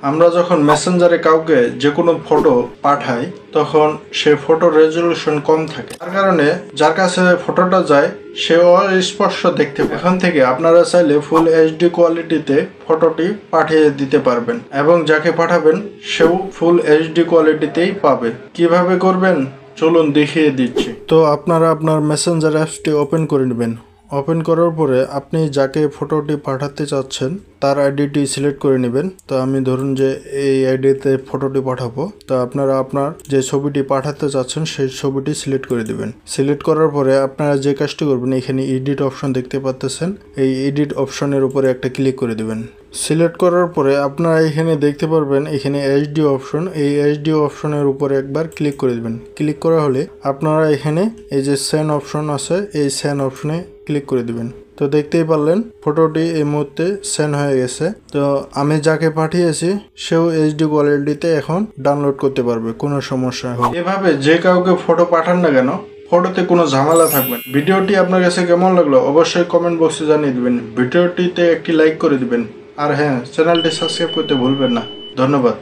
আমরা যখন মেসেঞ্জারে কাউকে যে কোনো ফটো পাঠাই তখন সে ফটোর রেজলিউশন কম থাকে, তার কারণে যার কাছে ফটোটা যায় সে অস্পষ্ট দেখতে পায়। এখন থেকে আপনারা চাইলে ফুল এইচডি কোয়ালিটিতে ফটোটি পাঠিয়ে দিতে পারবেন এবং যাকে পাঠাবেন সেও ফুল এইচডি কোয়ালিটিতেই পাবে। কিভাবে করবেন চলুন দেখিয়ে দিচ্ছি। তো আপনারা আপনার মেসেঞ্জার অ্যাপসটি ওপেন করে নেবেন। ওপেন করার পরে আপনি যাকে ফটোটি পাঠাতে চাচ্ছেন তার আইডিটি সিলেক্ট করে নেবেন। তো আমি ধরুন যে এই আইডিতে ফটোটি পাঠাবো, তো আপনারা আপনার যে ছবিটি পাঠাতে চাচ্ছেন সেই ছবিটি সিলেক্ট করে দিবেন। সিলেক্ট করার পরে আপনারা যে কাজটি করবেন, এখানে এডিট অপশন দেখতে পাচ্ছেন, এই এডিট অপশনের উপরে একটা ক্লিক করে দিবেন। সিলেক্ট করার পরে আপনারা এখানে দেখতে পারবেন এখানে এইচডি অপশন, এই এইচডি অপশনের উপরে একবার ক্লিক করে দিবেন। ক্লিক করা হলে আপনারা এখানে এই যে সেন্ড অপশন আছে এই সেন্ড অপশনে ক্লিক করে দিবেন। তো দেখতেই পারলেন ফটোটি এই মুহূর্তে সেন্ড হয়ে গেছে। তো আমি যাকে পাঠিয়েছি সেও এইচডি কোয়ালিটিতে এখন ডাউনলোড করতে পারবে, কোনো সমস্যা হবে। এভাবে যে কাউকে ফটো পাঠান না কেন ফটোতে কোনো ঝামেলা থাকবে না। ভিডিওটি আপনার কাছে কেমন লাগলো অবশ্যই কমেন্ট বক্সে জানিয়ে দিবেন। ভিডিওটিতে একটি লাইক করে দিবেন আর হ্যাঁ, চ্যানেলটি সাবস্ক্রাইব করতে ভুলবেন না। ধন্যবাদ।